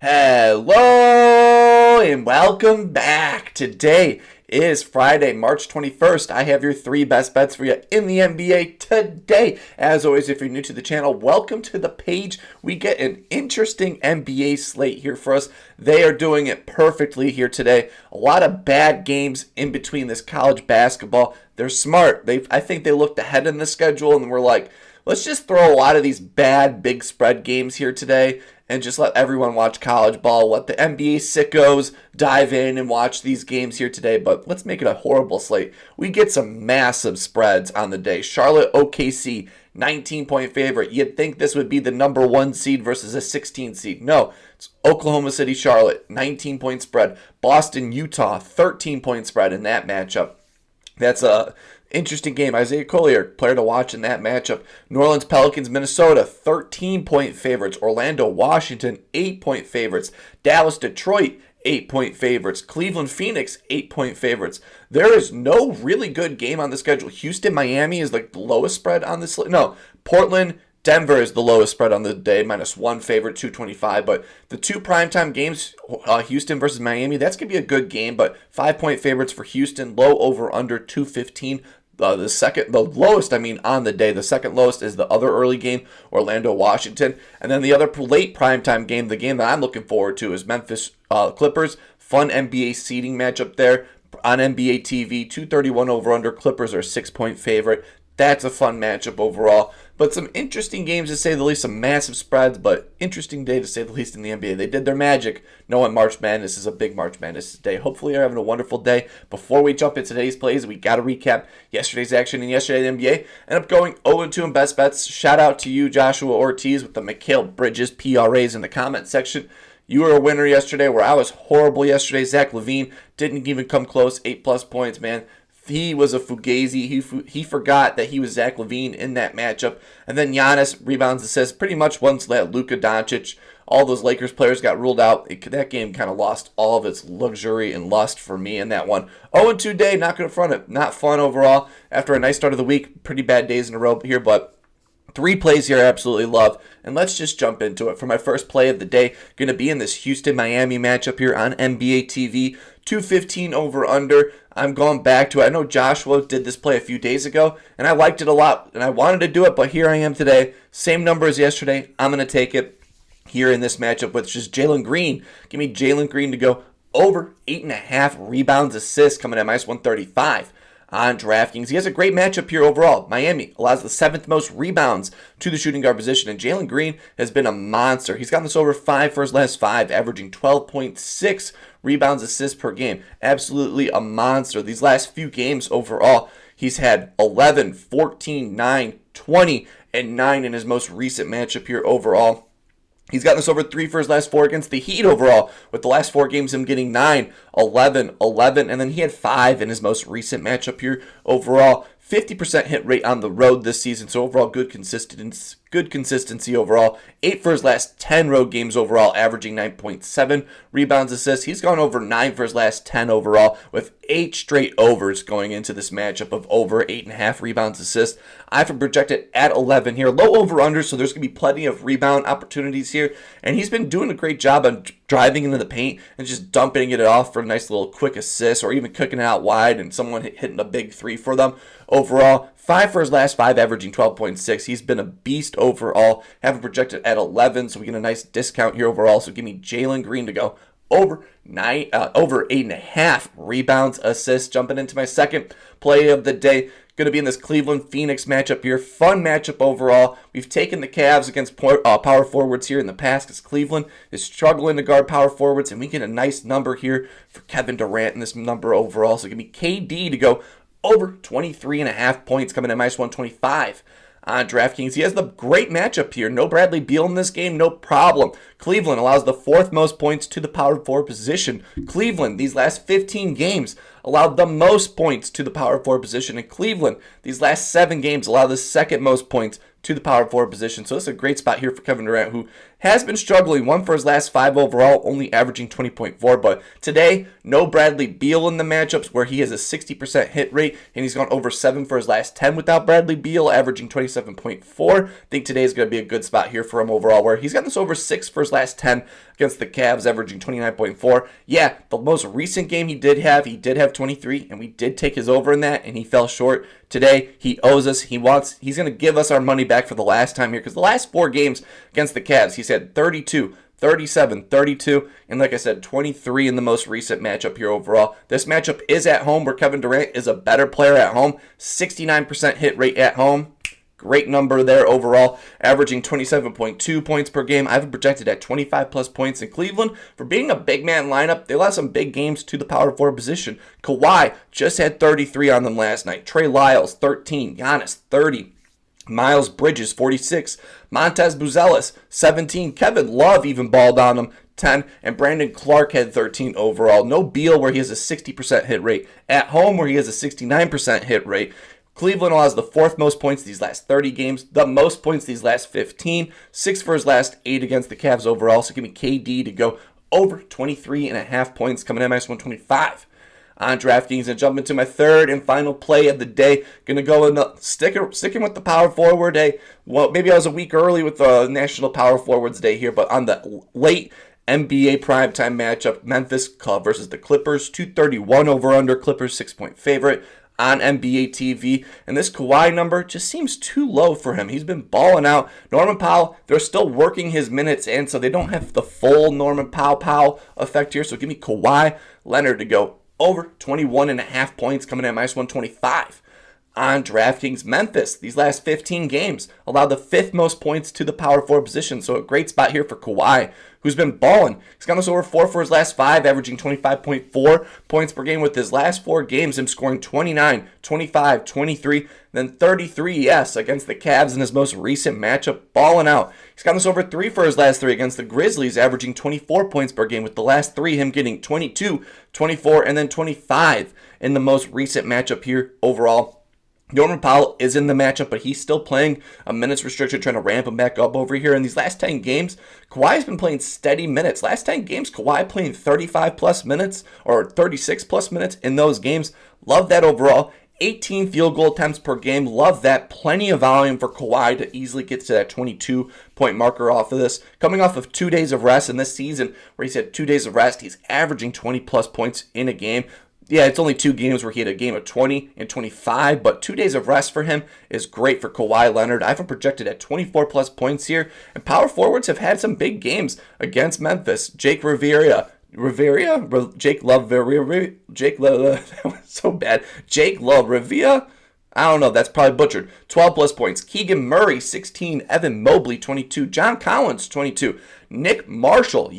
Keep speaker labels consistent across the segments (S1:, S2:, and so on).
S1: Hello and welcome back. Today is Friday, March 21st. I have your three best bets for you in the NBA today. As always, if you're new to the channel, welcome to the page. We get an interesting NBA slate here for us. They are doing it perfectly here today. A lot of bad games in between this college basketball. They're smart. I think they looked ahead in the schedule and were like, let's just throw a lot of these bad big spread games here today and just let everyone watch college ball. Let the NBA sickos dive in and watch these games here today. But let's make it a horrible slate. We get some massive spreads on the day. Charlotte OKC, 19-point favorite. You'd think this would be the number 1 seed versus a 16 seed. No, it's Oklahoma City, Charlotte, 19-point spread. Boston, Utah, 13-point spread in that matchup. That's a interesting game. Isaiah Collier, player to watch in that matchup. New Orleans Pelicans, Minnesota, 13-point favorites. Orlando, Washington, 8-point favorites. Dallas, Detroit, 8-point favorites. Cleveland, Phoenix, 8-point favorites. There is no really good game on the schedule. Houston, Miami is like the lowest spread on this. No, Portland, Denver is the lowest spread on the day, -1 favorite, 225. But the two primetime games, Houston versus Miami, that's going to be a good game. But 5-point favorites for Houston, low over under 215. The lowest, on the day, the second lowest is the other early game, Orlando, Washington. And then the other late primetime game, the game that I'm looking forward to is Memphis Clippers. Fun NBA seeding matchup there on NBATV, 231 over under. Clippers are 6-point favorite. That's a fun matchup overall. But some interesting games to say the least, some massive spreads, but interesting day to say the least in the NBA. They did their magic knowing March Madness is a big March Madness day. Hopefully you're having a wonderful day. Before we jump into today's plays, we got to recap yesterday's action in yesterday's NBA. End up going 0-2 in best bets. Shout out to you, Joshua Ortiz, with the Mikal Bridges PRAs in the comment section. You were a winner yesterday where I was horrible yesterday. Zach LaVine didn't even come close, 8+ points, man. He was a fugazi. He forgot that he was Zach LaVine in that matchup. And then Giannis rebounds, assists. Pretty much once that Luka Doncic, all those Lakers players got ruled out, that game kind of lost all of its luxury and lust for me in that one. 0-2 day, not going to front it. Not fun overall. After a nice start of the week, pretty bad days in a row here, but 3 plays here I absolutely love, and let's just jump into it. For my first play of the day, going to be in this Houston-Miami matchup here on NBA TV, 215 over under. I'm going back to it. I know Joshua did this play a few days ago, and I liked it a lot, and I wanted to do it, but here I am today. Same number as yesterday. I'm going to take it here in this matchup with just Jalen Green. Give me Jalen Green to go over 8.5 rebounds, assists, coming at -135. On DraftKings. He has a great matchup here overall. Miami allows the 7th most rebounds to the shooting guard position, and Jalen Green has been a monster. He's gotten this over 5 for his last 5, averaging 12.6 rebounds, assists per game. Absolutely a monster. These last few games overall, he's had 11, 14, 9, 20, and 9 in his most recent matchup here overall. He's gotten this over 3 for his last 4 against the Heat overall, with the last 4 games him getting 9, 11, 11, and then he had 5 in his most recent matchup here overall. 50% hit rate on the road this season, so overall good consistency overall. 8 for his last 10 road games overall, averaging 9.7 rebounds, assists. He's gone over 9 for his last 10 overall, with 8 straight overs going into this matchup of over 8.5 rebounds, assists. I have him projected at 11 here. Low over-under, so there's going to be plenty of rebound opportunities here, and he's been doing a great job on driving into the paint and just dumping it off for a nice little quick assist, or even cooking it out wide and someone hitting a big 3 for them. Overall, 5 for his last 5, averaging 12.6. He's been a beast overall. Have him projected at 11, so we get a nice discount here overall. So give me Jalen Green to go over 8.5 rebounds, assists. Jumping into my second play of the day. Going to be in this Cleveland-Phoenix matchup here. Fun matchup overall. We've taken the Cavs against power forwards here in the past because Cleveland is struggling to guard power forwards, and we get a nice number here for Kevin Durant in this number overall. So give me KD to go over 23.5 points, coming at -125 on DraftKings. He has the great matchup here. No Bradley Beal in this game, no problem. Cleveland allows the 4th most points to the power forward position. Cleveland, these last 15 games, allowed the most points to the power forward position. And Cleveland, these last 7 games, allow the 2nd most points to the power forward position. So this is a great spot here for Kevin Durant, who has been struggling. 1 for his last 5 overall, only averaging 20.4. But today, no Bradley Beal in the matchups where he has a 60% hit rate, and he's gone over 7 for his last 10 without Bradley Beal, averaging 27.4. I think today is going to be a good spot here for him overall, where he's got this over 6 for his last 10 against the Cavs, averaging 29.4. Yeah, the most recent game he did have 23, and we did take his over in that, and he fell short. Today, he owes us. He's going to give us our money back for the last time here, because the last 4 games against the Cavs, he's had 32, 37, 32, and like I said, 23 in the most recent matchup here overall. This matchup is at home, where Kevin Durant is a better player at home. 69% hit rate at home. Great number there overall, averaging 27.2 points per game. I have it projected at 25 plus points in Cleveland. For being a big man lineup, they lost some big games to the power forward position. Kawhi just had 33 on them last night. Trey Lyles, 13. Giannis, 30. Miles Bridges, 46. Montez Buzelis, 17. Kevin Love even balled on him, 10. And Brandon Clark had 13 overall. No Beal, where he has a 60% hit rate. At home, where he has a 69% hit rate. Cleveland allows the 4th most points these last 30 games, the most points these last 15, 6 for his last 8 against the Cavs overall. So give me KD to go over 23.5 points, coming in minus 125 on DraftKings. And jump into my third and final play of the day. Gonna go in the sticking with the power forward day. Well, maybe I was a week early with the National Power Forwards Day here, but on the late NBA primetime matchup, Memphis versus the Clippers, 231 over under. Clippers 6-point favorite on NBATV, and this Kawhi number just seems too low for him. He's been balling out. Norman Powell, they're still working his minutes in, so they don't have the full Norman Powell effect here. So give me Kawhi Leonard to go over 21.5 points, coming in at minus 125 on DraftKings. Memphis, these last 15 games, allowed the 5th most points to the power forward position. So a great spot here for Kawhi, who's been balling. He's got us over 4 for his last 5, averaging 25.4 points per game. With his last 4 games, him scoring 29, 25, 23, then 33, yes, against the Cavs in his most recent matchup, balling out. He's got us over 3 for his last 3 against the Grizzlies, averaging 24 points per game. With the last 3, him getting 22, 24, and then 25 in the most recent matchup here overall. Norman Powell is in the matchup, but he's still playing a minutes restriction, trying to ramp him back up over here. In these last 10 games, Kawhi's been playing steady minutes. Last 10 games, Kawhi playing 35-plus minutes or 36-plus minutes in those games. Love that overall. 18 field goal attempts per game. Love that. Plenty of volume for Kawhi to easily get to that 22-point marker off of this. Coming off of 2 days of rest in this season, where he's had 2 days of rest, he's averaging 20-plus points in a game. Yeah, it's only 2 games where he had a game of 20 and 25, but 2 days of rest for him is great for Kawhi Leonard. I have him projected at 24-plus points here, and power forwards have had some big games against Memphis. Jake Love, that was so bad. Jake Love, Revia, I don't know, that's probably butchered. 12-plus points. Keegan Murray, 16. Evan Mobley, 22. John Collins, 22. Nick Marshall,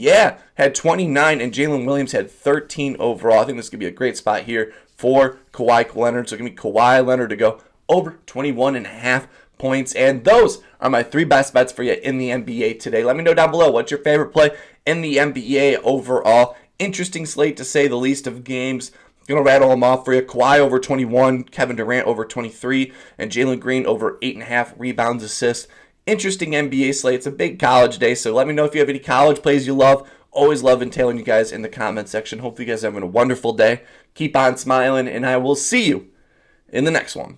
S1: had 29. And Jalen Williams had 13 overall. I think this could be a great spot here for Kawhi Leonard. So give me Kawhi Leonard to go over 21.5 points. And those are my 3 best bets for you in the NBA today. Let me know down below what's your favorite play in the NBA overall. Interesting slate, to say the least, of games. Going to rattle them off for you. Kawhi over 21, Kevin Durant over 23, and Jalen Green over 8.5 rebounds, assists. Interesting NBA slate. It's a big college day, so let me know if you have any college plays you love. Always love entailing you guys in the comment section. Hopefully you guys are having a wonderful day. Keep on smiling, and I will see you in the next one.